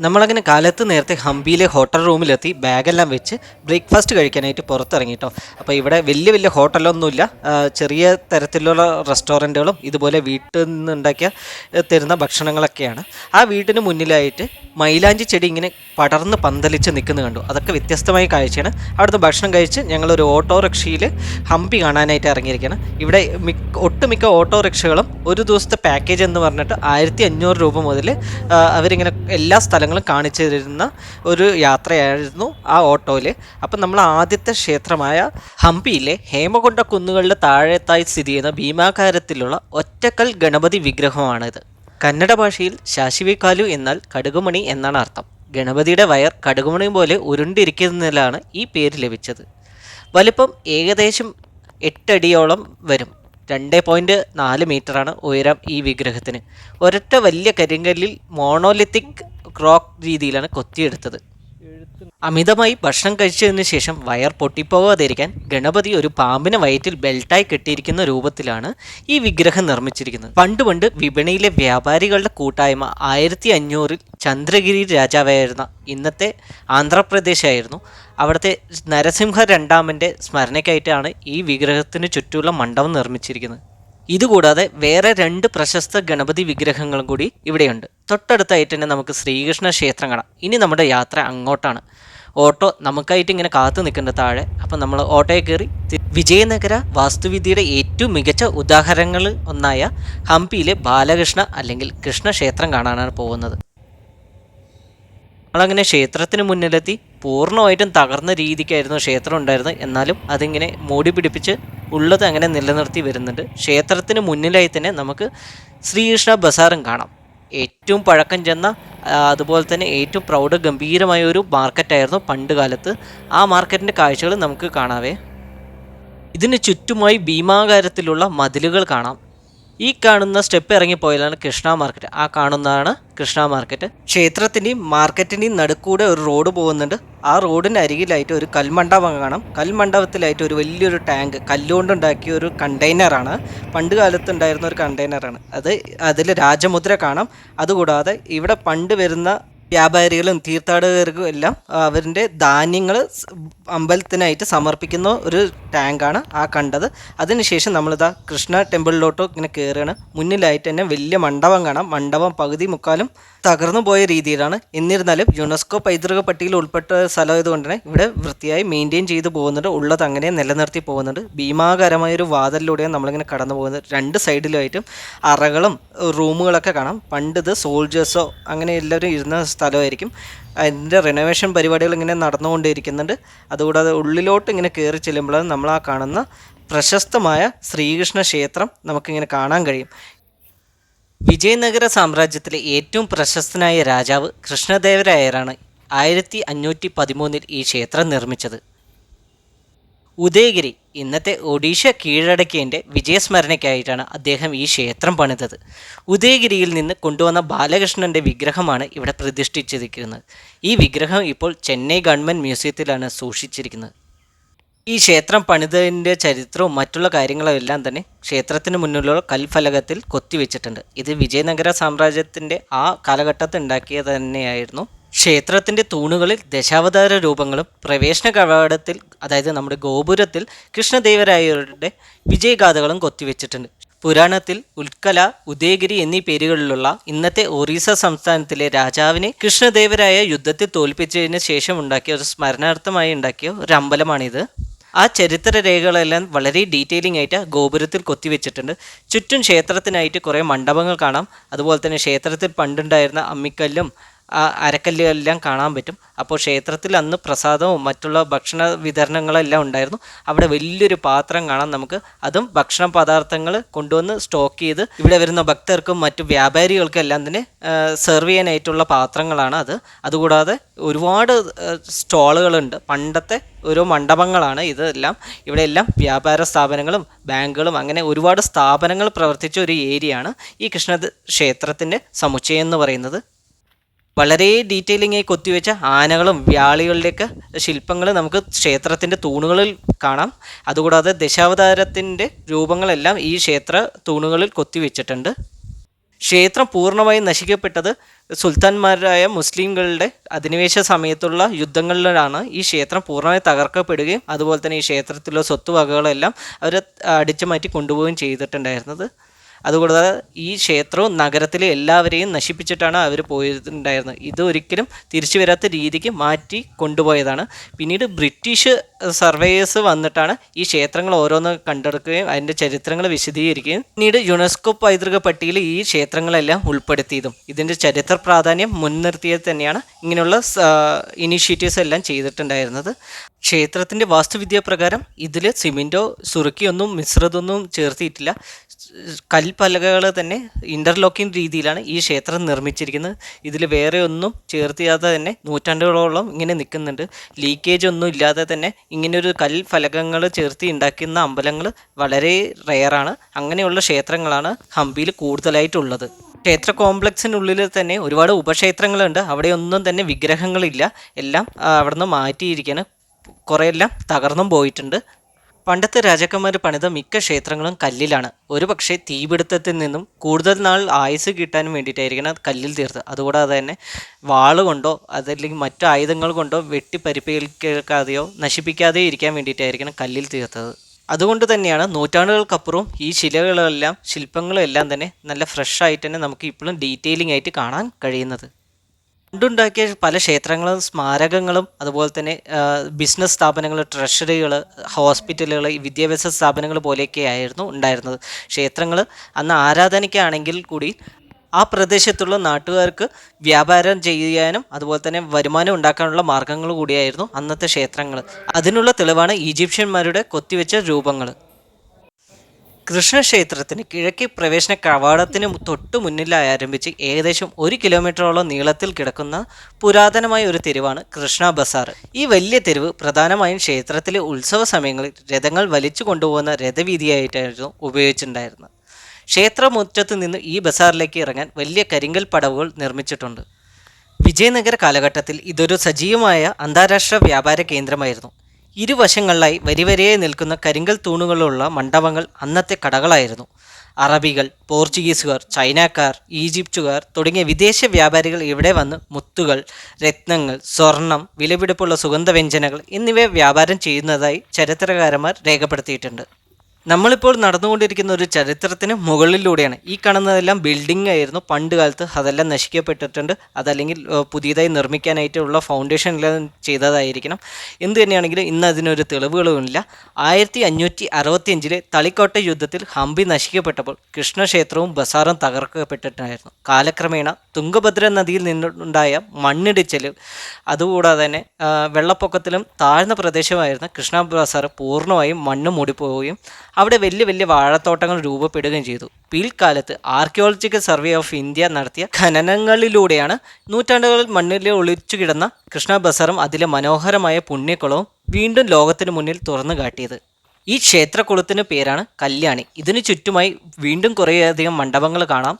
നമ്മളങ്ങനെ കാലത്ത് നേരത്തെ ഹംപിയിലെ ഹോട്ടൽ റൂമിലെത്തി ബാഗെല്ലാം വെച്ച് ബ്രേക്ക്ഫാസ്റ്റ് കഴിക്കാനായിട്ട് പുറത്തിറങ്ങിട്ടോ. അപ്പോൾ ഇവിടെ വലിയ വലിയ ഹോട്ടലൊന്നുമില്ല, ചെറിയ തരത്തിലുള്ള റെസ്റ്റോറൻറ്റുകളും ഇതുപോലെ വീട്ടിൽ നിന്നുണ്ടാക്കിയ തരുന്ന ഭക്ഷണങ്ങളൊക്കെയാണ്. ആ വീട്ടിന് മുന്നിലായിട്ട് മൈലാഞ്ചി ചെടി ഇങ്ങനെ പടർന്ന് പന്തലിച്ച് നിൽക്കുന്നത് കണ്ടു. അതൊക്കെ വ്യത്യസ്തമായ കാഴ്ചയാണ്. അവിടുന്ന് ഭക്ഷണം കഴിച്ച് ഞങ്ങളൊരു ഓട്ടോറിക്ഷയിൽ ഹംപി കാണാനായിട്ട് ഇറങ്ങിയിരിക്കുകയാണ്. ഇവിടെ ഒട്ടുമിക്ക ഓട്ടോറിക്ഷകളും ഒരു ദിവസത്തെ പാക്കേജ് എന്ന് പറഞ്ഞിട്ട് 1500 രൂപ മുതൽ അവരിങ്ങനെ എല്ലാ സ്ഥലങ്ങളും കാണിച്ചു തരുന്ന ഒരു യാത്രയായിരുന്നു ആ ഓട്ടോയിൽ. അപ്പം നമ്മൾ ആദ്യത്തെ ക്ഷേത്രമായ ഹംപിയിലെ ഹേമകൊണ്ട കുന്നുകളുടെ താഴത്തായി സ്ഥിതി ചെയ്യുന്ന ഭീമാകാരത്തിലുള്ള ഒറ്റക്കൽ ഗണപതി വിഗ്രഹമാണിത്. കന്നഡ ഭാഷയിൽ ശാശിവിക്കാലു എന്നാൽ കടുകുമണി എന്നാണ് അർത്ഥം. ഗണപതിയുടെ വയർ കടുകുമണി പോലെ ഉരുണ്ടിരിക്കുന്നതിലാണ് ഈ പേര് ലഭിച്ചത്. വലിപ്പം ഏകദേശം 8 അടിയോളം വരും. 2.4 മീറ്ററാണ് ഉയരം ഈ വിഗ്രഹത്തിന്. ഒരൊറ്റ വലിയ കരിങ്കല്ലിൽ മോണോലിത്തിക് റോക്ക് രീതിയിലാണ് കൊത്തിയെടുത്തത്. അമിതമായി ഭക്ഷണം കഴിച്ചതിന് ശേഷം വയർ പൊട്ടിപ്പോകാതിരിക്കാൻ ഗണപതി ഒരു പാമ്പിനെ വയറ്റിൽ ബെൽറ്റായി കെട്ടിയിരിക്കുന്ന രൂപത്തിലാണ് ഈ വിഗ്രഹം നിർമ്മിച്ചിരിക്കുന്നത്. പണ്ട് വിപണിയിലെ വ്യാപാരികളുടെ കൂട്ടായ്മ 1500-ൽ ചന്ദ്രഗിരി രാജാവായിരുന്ന ഇന്നത്തെ ആന്ധ്രാപ്രദേശായിരുന്നു. അവിടുത്തെ നരസിംഹ രണ്ടാമൻ്റെ സ്മരണയ്ക്കായിട്ടാണ് ഈ വിഗ്രഹത്തിന് ചുറ്റുമുള്ള മണ്ഡപം നിർമ്മിച്ചിരിക്കുന്നത്. ഇതുകൂടാതെ വേറെ 2 പ്രശസ്ത ഗണപതി വിഗ്രഹങ്ങളും കൂടി ഇവിടെയുണ്ട്. തൊട്ടടുത്തായിട്ട് തന്നെ നമുക്ക് ശ്രീകൃഷ്ണ ക്ഷേത്രം കാണാം. ഇനി നമ്മുടെ യാത്ര അങ്ങോട്ടാണ്. ഓട്ടോ നമുക്കായിട്ട് ഇങ്ങനെ കാത്തു നിൽക്കേണ്ടത് താഴെ. അപ്പം നമ്മൾ ഓട്ടോയിൽ കയറി വിജയനഗര വാസ്തുവിദ്യയുടെ ഏറ്റവും മികച്ച ഉദാഹരണങ്ങളിൽ ഒന്നായ ഹംപിയിലെ ബാലകൃഷ്ണ അല്ലെങ്കിൽ കൃഷ്ണ ക്ഷേത്രം കാണാനാണ് പോകുന്നത്. നമ്മളങ്ങനെ ക്ഷേത്രത്തിന് മുന്നിലെത്തി. പൂർണ്ണമായിട്ടും തകർന്ന രീതിക്കായിരുന്നു ക്ഷേത്രം ഉണ്ടായിരുന്നത്. എന്നാലും അതിങ്ങനെ മൂടി പിടിപ്പിച്ച് ഉള്ളത് അങ്ങനെ നിലനിർത്തി വരുന്നുണ്ട്. ക്ഷേത്രത്തിന് മുന്നിലായി തന്നെ നമുക്ക് ശ്രീകൃഷ്ണ ബസാറും കാണാം. ഏറ്റവും പഴക്കം ചെന്ന അതുപോലെ തന്നെ ഏറ്റവും പ്രൗഢഗംഭീരമായ ഒരു മാർക്കറ്റായിരുന്നു പണ്ട് കാലത്ത്. ആ മാർക്കറ്റിൻ്റെ കാഴ്ചകൾ നമുക്ക് കാണാവേ. ഇതിന് ചുറ്റുമായി ഭീമാകാരത്തിലുള്ള മതിലുകൾ കാണാം. ഈ കാണുന്ന സ്റ്റെപ്പ് ഇറങ്ങിപ്പോയാലാണ് കൃഷ്ണ മാർക്കറ്റ്. ആ കാണുന്നതാണ് കൃഷ്ണ മാർക്കറ്റ്. ക്ഷേത്രത്തിൻ്റെയും മാർക്കറ്റിൻ്റെയും നടുക്കൂടെ ഒരു റോഡ് പോകുന്നുണ്ട്. ആ റോഡിന് അരികിലായിട്ട് ഒരു കൽമണ്ഡപം കാണാം. കൽമണ്ഡപത്തിലായിട്ട് ഒരു വലിയൊരു ടാങ്ക് കല്ലുകൊണ്ടുണ്ടാക്കിയ ഒരു കണ്ടെയ്നറാണ്. പണ്ട് കാലത്ത് ഉണ്ടായിരുന്ന ഒരു കണ്ടെയ്നറാണ് അത്. അതിൽ രാജമുദ്ര കാണാം. അതുകൂടാതെ ഇവിടെ പണ്ട് വരുന്ന വ്യാപാരികളും തീർത്ഥാടകർക്കും എല്ലാം അവരുടെ ധാന്യങ്ങൾ അമ്പലത്തിനായിട്ട് സമർപ്പിക്കുന്ന ഒരു ടാങ്കാണ് ആ കണ്ടത്. അതിനുശേഷം നമ്മളിതാ കൃഷ്ണ ടെമ്പിളിലോട്ടോ ഇങ്ങനെ കയറുകയാണ്. മുന്നിലായിട്ട് തന്നെ വലിയ മണ്ഡപം കാണാം. മണ്ഡപം പകുതി മുക്കാലും തകർന്നു പോയ രീതിയിലാണ്. എന്നിരുന്നാലും യുനെസ്കോ പൈതൃക പട്ടികയിൽ ഉൾപ്പെട്ട സ്ഥലമായതുകൊണ്ട് തന്നെ ഇവിടെ വൃത്തിയായി മെയിൻറ്റെയിൻ ചെയ്ത് പോകുന്നുണ്ട്. ഉള്ളത് അങ്ങനെ നിലനിർത്തി പോകുന്നുണ്ട്. ഭീമാകരമായൊരു വാതിലിലൂടെയാണ് നമ്മളിങ്ങനെ കടന്നു പോകുന്നത്. 2 സൈഡിലായിട്ടും അറകളും റൂമുകളൊക്കെ കാണാം. പണ്ട് ഇത് സോൾജേഴ്സോ അങ്ങനെ എല്ലാവരും ഇരുന്ന സ്ഥലമായിരിക്കും. അതിൻ്റെ റിനോവേഷൻ പരിപാടികൾ ഇങ്ങനെ നടന്നുകൊണ്ടേയിരിക്കുന്നുണ്ട്. അതുകൂടാതെ ഉള്ളിലോട്ട് ഇങ്ങനെ കയറി ചെല്ലുമ്പോഴാണ് നമ്മൾ ആ കാണുന്ന പ്രശസ്തമായ ശ്രീകൃഷ്ണ ക്ഷേത്രം നമുക്കിങ്ങനെ കാണാൻ കഴിയും. വിജയനഗര സാമ്രാജ്യത്തിലെ ഏറ്റവും പ്രശസ്തനായ രാജാവ് കൃഷ്ണദേവരായരാണ് 1513-ൽ ഈ ക്ഷേത്രം നിർമ്മിച്ചത്. ഉദയഗിരി ഇന്നത്തെ ഒഡീഷ കീഴടക്കിയതിൻ്റെ വിജയസ്മരണയ്ക്കായിട്ടാണ് അദ്ദേഹം ഈ ക്ഷേത്രം പണിതത്. ഉദയഗിരിയിൽ നിന്ന് കൊണ്ടുവന്ന ബാലകൃഷ്ണൻ്റെ വിഗ്രഹമാണ് ഇവിടെ പ്രതിഷ്ഠിച്ചിരിക്കുന്നത്. ഈ വിഗ്രഹം ഇപ്പോൾ ചെന്നൈ ഗവൺമെൻറ് മ്യൂസിയത്തിലാണ് സൂക്ഷിച്ചിരിക്കുന്നത്. ഈ ക്ഷേത്രം പണിതതിൻ്റെ ചരിത്രവും മറ്റുള്ള കാര്യങ്ങളും എല്ലാം തന്നെ ക്ഷേത്രത്തിന് മുന്നിലുള്ള കൽഫലകത്തിൽ കൊത്തിവെച്ചിട്ടുണ്ട്. ഇത് വിജയനഗര സാമ്രാജ്യത്തിൻ്റെ ആ കാലഘട്ടത്തിൽ ഉണ്ടാക്കിയത് തന്നെയായിരുന്നു. ക്ഷേത്രത്തിൻ്റെ തൂണുകളിൽ ദശാവതാര രൂപങ്ങളും പ്രവേശന കവാടത്തിൽ, അതായത് നമ്മുടെ ഗോപുരത്തിൽ കൃഷ്ണദേവരായരുടെ വിജയഗാഥകളും കൊത്തിവെച്ചിട്ടുണ്ട്. പുരാണത്തിൽ ഉത്കല, ഉദയഗിരി എന്നീ പേരുകളിലുള്ള ഇന്നത്തെ ഒറീസ സംസ്ഥാനത്തിലെ രാജാവിനെ കൃഷ്ണദേവരായ യുദ്ധത്തിൽ തോൽപ്പിച്ചതിന് ശേഷം ഉണ്ടാക്കിയ ഒരു സ്മരണാർത്ഥമായി ഉണ്ടാക്കിയ ഒരു അമ്പലമാണിത്. ആ ചരിത്ര രേഖകളെല്ലാം വളരെ ഡീറ്റെയിലിംഗ് ആയിട്ട് ഗോപുരത്തിൽ കൊത്തിവെച്ചിട്ടുണ്ട്. ചുറ്റും ക്ഷേത്രത്തിനായിട്ട് കുറേ മണ്ഡപങ്ങൾ കാണാം. അതുപോലെ തന്നെ ക്ഷേത്രത്തിൽ പണ്ടുണ്ടായിരുന്ന അമ്മിക്കല്ലും അരക്കല്ലുകളെല്ലാം കാണാൻ പറ്റും. അപ്പോൾ ക്ഷേത്രത്തിൽ അന്ന് പ്രസാദവും മറ്റുള്ള ഭക്ഷണ വിതരണങ്ങളെല്ലാം ഉണ്ടായിരുന്നു. അവിടെ വലിയൊരു പാത്രം കാണാം നമുക്ക്. അതും ഭക്ഷണ പദാർത്ഥങ്ങൾ കൊണ്ടുവന്ന് സ്റ്റോക്ക് ചെയ്ത് ഇവിടെ വരുന്ന ഭക്തർക്കും മറ്റു വ്യാപാരികൾക്കും എല്ലാം തന്നെ സെർവ് ചെയ്യാനായിട്ടുള്ള പാത്രങ്ങളാണ് അത്. അതുകൂടാതെ ഒരുപാട് സ്റ്റോളുകളുണ്ട്. പണ്ടത്തെ ഓരോ മണ്ഡപങ്ങളാണ് ഇതെല്ലാം. ഇവിടെ എല്ലാം വ്യാപാര സ്ഥാപനങ്ങളും ബാങ്കുകളും അങ്ങനെ ഒരുപാട് സ്ഥാപനങ്ങൾ പ്രവർത്തിച്ച ഒരു ഏരിയയാണ് ഈ കൃഷ്ണ ക്ഷേത്രത്തിൻ്റെ സമുച്ചയം എന്ന് പറയുന്നത്. വളരെ ഡീറ്റെയിലിംഗ് ആയി കൊത്തിവെച്ച ആനകളും വ്യാളികളുടെയൊക്കെ ശില്പങ്ങൾ നമുക്ക് ക്ഷേത്രത്തിൻ്റെ തൂണുകളിൽ കാണാം. അതുകൂടാതെ ദശാവതാരത്തിൻ്റെ രൂപങ്ങളെല്ലാം ഈ ക്ഷേത്ര തൂണുകളിൽ കൊത്തിവെച്ചിട്ടുണ്ട്. ക്ഷേത്രം പൂർണ്ണമായും നശിക്കപ്പെട്ടത് സുൽത്താൻമാരായ മുസ്ലിങ്ങളുടെ അധിനിവേശ സമയത്തുള്ള യുദ്ധങ്ങളിലാണ് ഈ ക്ഷേത്രം പൂർണ്ണമായി തകർക്കപ്പെടുകയും അതുപോലെ തന്നെ ഈ ക്ഷേത്രത്തിലുള്ള സ്വത്തുവകകളെല്ലാം അവർ അടിച്ചു മാറ്റി കൊണ്ടുപോവുകയും ചെയ്തിട്ടുണ്ടായിരുന്നത്. അതുകൂടാതെ ഈ ക്ഷേത്രവും നഗരത്തിലെ എല്ലാവരെയും നശിപ്പിച്ചിട്ടാണ് അവർ പോയിട്ടുണ്ടായിരുന്നത്. ഇത് ഒരിക്കലും തിരിച്ചു വരാത്ത രീതിക്ക് മാറ്റി കൊണ്ടുപോയതാണ്. പിന്നീട് ബ്രിട്ടീഷ് സർവേയേഴ്സ് വന്നിട്ടാണ് ഈ ക്ഷേത്രങ്ങൾ ഓരോന്ന് കണ്ടെടുക്കുകയും അതിൻ്റെ ചരിത്രങ്ങൾ വിശദീകരിക്കുകയും പിന്നീട് യുനെസ്കോ പൈതൃക പട്ടികയിൽ ഈ ക്ഷേത്രങ്ങളെല്ലാം ഉൾപ്പെടുത്തിയതും ഇതിൻ്റെ ചരിത്ര പ്രാധാന്യം മുൻനിർത്തിയത് തന്നെയാണ് ഇങ്ങനെയുള്ള ഇനീഷ്യേറ്റീവ്സ് എല്ലാം ചെയ്തിട്ടുണ്ടായിരുന്നത്. ക്ഷേത്രത്തിൻ്റെ വാസ്തുവിദ്യ പ്രകാരം ഇതിൽ സിമെൻറ്റോ സുറുക്കിയൊന്നും മിശ്രിതമൊന്നും ചേർത്തിയിട്ടില്ല. കൽപ്പലകകൾ തന്നെ ഇൻ്റർലോക്കിംഗ് രീതിയിലാണ് ഈ ക്ഷേത്രം നിർമ്മിച്ചിരിക്കുന്നത്. ഇതിൽ വേറെ ഒന്നും ചേർത്തിയാതെ തന്നെ നൂറ്റാണ്ടുകളോളം ഇങ്ങനെ നിൽക്കുന്നുണ്ട്. ലീക്കേജ് ഒന്നും ഇല്ലാതെ തന്നെ ഇങ്ങനെയൊരു കൽഫലകങ്ങൾ ചേർത്തി ഉണ്ടാക്കുന്ന അമ്പലങ്ങൾ വളരെ റെയറാണ്. അങ്ങനെയുള്ള ക്ഷേത്രങ്ങളാണ് ഹംപിയിൽ കൂടുതലായിട്ടുള്ളത്. ക്ഷേത്ര കോംപ്ലക്സിനുള്ളിൽ തന്നെ ഒരുപാട് ഉപക്ഷേത്രങ്ങളുണ്ട്. അവിടെയൊന്നും തന്നെ വിഗ്രഹങ്ങളില്ല. എല്ലാം അവിടുന്ന് മാറ്റിയിരിക്കുകയാണ്. കുറേയെല്ലാം തകർന്നും പോയിട്ടുണ്ട്. പണ്ടത്തെ രാജാക്കന്മാർ പണിത മിക്ക ക്ഷേത്രങ്ങളും കല്ലിലാണ്. ഒരു പക്ഷേ തീപിടുത്തത്തിൽ നിന്നും കൂടുതൽ നാൾ ആയുസ് കിട്ടാനും വേണ്ടിയിട്ടായിരിക്കണം കല്ലിൽ തീർത്തത്. അതുകൂടാതെ തന്നെ വാളുകൊണ്ടോ അതല്ലെങ്കിൽ മറ്റു ആയുധങ്ങൾ കൊണ്ടോ വെട്ടി പരിക്കേൽക്കാതെയോ നശിപ്പിക്കാതെയോ ഇരിക്കാൻ വേണ്ടിയിട്ടായിരിക്കണം കല്ലിൽ തീർത്തത്. അതുകൊണ്ട് തന്നെയാണ് നൂറ്റാണ്ടുകൾക്കപ്പുറവും ഈ ശില്പങ്ങളും എല്ലാം തന്നെ നല്ല ഫ്രഷ് ആയിട്ട് തന്നെ നമുക്ക് ഇപ്പോഴും ഡീറ്റെയിലിംഗ് ആയിട്ട് കാണാൻ കഴിയുന്നത്. പണ്ടുണ്ടാക്കിയ പല ക്ഷേത്രങ്ങളും സ്മാരകങ്ങളും അതുപോലെ തന്നെ ബിസിനസ് സ്ഥാപനങ്ങൾ, ട്രഷറികൾ, ഹോസ്പിറ്റലുകൾ, വിദ്യാഭ്യാസ സ്ഥാപനങ്ങൾ പോലെയൊക്കെ ആയിരുന്നു ഉണ്ടായിരുന്നത്. ക്ഷേത്രങ്ങൾ അന്ന് ആരാധനയ്ക്കാണെങ്കിൽ കൂടി ആ പ്രദേശത്തുള്ള നാട്ടുകാർക്ക് വ്യാപാരം ചെയ്യാനും അതുപോലെ തന്നെ വരുമാനം ഉണ്ടാക്കാനുള്ള മാർഗങ്ങൾ കൂടിയായിരുന്നു അന്നത്തെ ക്ഷേത്രങ്ങൾ. അതിനുള്ള തെളിവാണ് ഈജിപ്ഷ്യന്മാരുടെ കൊത്തിവെച്ച രൂപങ്ങൾ. കൃഷ്ണക്ഷേത്രത്തിന് കിഴക്കേ പ്രവേശന കവാടത്തിന് തൊട്ടു മുന്നിലായി ആരംഭിച്ച് ഏകദേശം 1 കിലോമീറ്ററോളം നീളത്തിൽ കിടക്കുന്ന പുരാതനമായ ഒരു തെരുവാണ് കൃഷ്ണ ബസാർ. ഈ വലിയ തെരുവ് പ്രധാനമായും ക്ഷേത്രത്തിലെ ഉത്സവ സമയങ്ങളിൽ രഥങ്ങൾ വലിച്ചു കൊണ്ടുപോകുന്ന രഥവീതിയായിട്ടായിരുന്നു ഉപയോഗിച്ചിട്ടുണ്ടായിരുന്നത്. ക്ഷേത്രമുറ്റത്ത് നിന്ന് ഈ ബസാറിലേക്ക് ഇറങ്ങാൻ വലിയ കരിങ്കൽ പടവുകൾ നിർമ്മിച്ചിട്ടുണ്ട്. വിജയനഗര കാലഘട്ടത്തിൽ ഇതൊരു സജീവമായ അന്താരാഷ്ട്ര വ്യാപാര കേന്ദ്രമായിരുന്നു. ഇരുവശങ്ങളിലായി വരിവരിയായി നിൽക്കുന്ന കരിങ്കൽ തൂണുകളുള്ള മണ്ഡപങ്ങൾ അന്നത്തെ കടകളായിരുന്നു. അറബികൾ, പോർച്ചുഗീസുകാർ, ചൈനക്കാർ, ഈജിപ്തുകാർ തുടങ്ങിയ വിദേശ വ്യാപാരികൾ ഇവിടെ വന്ന് മുത്തുകൾ, രത്നങ്ങൾ, സ്വർണം, വിലപിടിപ്പുള്ള സുഗന്ധവ്യഞ്ജനങ്ങൾ എന്നിവ വ്യാപാരം ചെയ്യുന്നതായി ചരിത്രകാരന്മാർ രേഖപ്പെടുത്തിയിട്ടുണ്ട്. നമ്മളിപ്പോൾ നടന്നുകൊണ്ടിരിക്കുന്ന ഒരു ചരിത്രത്തിന് മുകളിലൂടെയാണ്. ഈ കാണുന്നതെല്ലാം ബിൽഡിംഗ് ആയിരുന്നു പണ്ട് കാലത്ത്. അതെല്ലാം നശിക്കപ്പെട്ടിട്ടുണ്ട്. അതല്ലെങ്കിൽ പുതിയതായി നിർമ്മിക്കാനായിട്ടുള്ള ഫൗണ്ടേഷനെല്ലാം ചെയ്തതായിരിക്കണം. എന്ത് തന്നെയാണെങ്കിലും ഇന്ന് അതിനൊരു തെളിവുകളുമില്ല. 1565 തളിക്കോട്ട യുദ്ധത്തിൽ ഹംപി നശിക്കപ്പെട്ടപ്പോൾ കൃഷ്ണക്ഷേത്രവും ബസാറും തകർക്കപ്പെട്ടിട്ടായിരുന്നു. കാലക്രമേണ തുംഗഭദ്ര നദിയിൽ നിന്നുണ്ടായ മണ്ണിടിച്ചൽ അതുകൂടാതെ തന്നെ വെള്ളപ്പൊക്കത്തിലും താഴ്ന്ന പ്രദേശമായിരുന്ന കൃഷ്ണ ബസാർ പൂർണ്ണമായും മണ്ണ് മൂടിപ്പോവുകയും അവിടെ വലിയ വലിയ വാഴത്തോട്ടങ്ങൾ രൂപപ്പെടുകയും ചെയ്തു. പിൽക്കാലത്ത് ആർക്കിയോളജിക്കൽ സർവേ ഓഫ് ഇന്ത്യ നടത്തിയ ഖനനങ്ങളിലൂടെയാണ് നൂറ്റാണ്ടുകളിൽ മണ്ണിൽ ഒളിച്ചു കിടന്ന കൃഷ്ണ ബസാറും അതിലെ മനോഹരമായ പുണ്യക്കുളവും വീണ്ടും ലോകത്തിന് മുന്നിൽ തുറന്നു കാട്ടിയത്. ഈ ക്ഷേത്രക്കുളത്തിന് പേരാണ് കല്യാണി. ഇതിനു ചുറ്റുമായി വീണ്ടും കുറേയധികം മണ്ഡപങ്ങൾ കാണാം.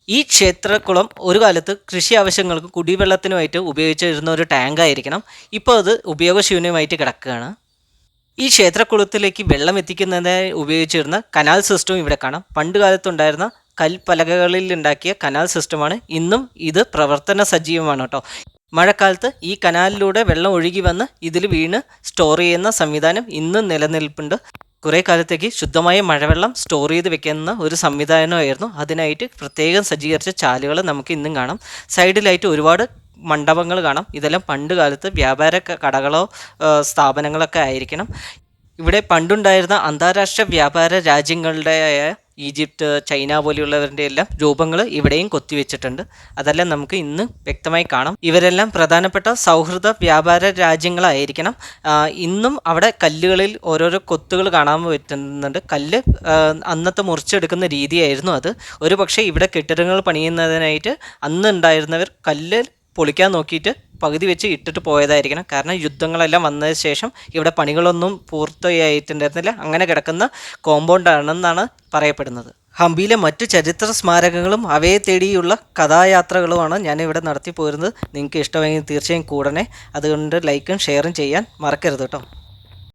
ഈ ക്ഷേത്രക്കുളം ഒരു കാലത്ത് കൃഷി ആവശ്യങ്ങൾക്ക് കുടിവെള്ളത്തിനുമായിട്ട് ഉപയോഗിച്ചിരുന്ന ഒരു ടാങ്കായിരിക്കണം. ഇപ്പോൾ അത് ഉപയോഗശൂന്യമായിട്ട് കിടക്കുകയാണ്. ഈ ക്ഷേത്രക്കുളത്തിലേക്ക് വെള്ളം എത്തിക്കുന്നതിനായി ഉപയോഗിച്ചിരുന്ന കനാൽ സിസ്റ്റവും ഇവിടെ കാണാം. പണ്ട് കാലത്തുണ്ടായിരുന്ന കൽപ്പലകകളിൽ ഉണ്ടാക്കിയ കനാൽ സിസ്റ്റമാണ്. ഇന്നും ഇത് പ്രവർത്തന സജീവമാണ് കേട്ടോ. മഴക്കാലത്ത് ഈ കനാലിലൂടെ വെള്ളം ഒഴുകി വന്ന് ഇതിൽ വീണ് സ്റ്റോർ ചെയ്യുന്ന സംവിധാനം ഇന്നും നിലനിൽപ്പുണ്ട്. കുറേ കാലത്തേക്ക് ശുദ്ധമായ മഴവെള്ളം സ്റ്റോർ ചെയ്ത് വെക്കുന്ന ഒരു സംവിധാനമായിരുന്നു. അതിനായിട്ട് പ്രത്യേകം സജ്ജീകരിച്ച ചാലുകൾ നമുക്ക് ഇന്നും കാണാം. സൈഡിലായിട്ട് ഒരുപാട് മണ്ഡപങ്ങൾ കാണാം. ഇതെല്ലാം പണ്ട് കാലത്ത് വ്യാപാര കടകളോ സ്ഥാപനങ്ങളൊക്കെ ആയിരിക്കണം. ഇവിടെ പണ്ടുണ്ടായിരുന്ന അന്താരാഷ്ട്ര വ്യാപാര രാജ്യങ്ങളുടെയായ ഈജിപ്ത്, ചൈന പോലെയുള്ളവരുടെ എല്ലാം രൂപങ്ങൾ ഇവിടെയും കൊത്തിവെച്ചിട്ടുണ്ട്. അതെല്ലാം നമുക്ക് ഇന്ന് വ്യക്തമായി കാണാം. ഇവരെല്ലാം പ്രധാനപ്പെട്ട സൗഹൃദ വ്യാപാര രാജ്യങ്ങളായിരിക്കണം. ഇന്നും അവിടെ കല്ലുകളിൽ ഓരോരോ കൊത്തുകൾ കാണാൻ പറ്റുന്നുണ്ട്. കല്ല് അന്നത്തെ മുറിച്ചെടുക്കുന്ന രീതിയായിരുന്നു അത്. ഒരു പക്ഷേ ഇവിടെ കെട്ടിടങ്ങൾ പണിയുന്നതിനായിട്ട് അന്ന് ഉണ്ടായിരുന്നവർ കല്ല് പൊളിക്കാൻ നോക്കിയിട്ട് പകുതി വെച്ച് ഇട്ടിട്ട് പോയതായിരിക്കണം. കാരണം യുദ്ധങ്ങളെല്ലാം വന്നതിന് ശേഷം ഇവിടെ പണികളൊന്നും പൂർത്തിയായിട്ടുണ്ടായിരുന്നില്ല. അങ്ങനെ കിടക്കുന്ന കോമ്പൗണ്ടാണെന്നാണ് പറയപ്പെടുന്നത്. ഹംപിയിലെ മറ്റു ചരിത്ര സ്മാരകങ്ങളും അവയെ തേടിയുള്ള കഥായാത്രകളുമാണ് ഞാനിവിടെ നടത്തി പോരുന്നത്. നിങ്ങൾക്ക് ഇഷ്ടമെങ്കിൽ തീർച്ചയായും കൂടണേ. അതുകൊണ്ട് ലൈക്കും ഷെയറും ചെയ്യാൻ മറക്കരുത് കേട്ടോ.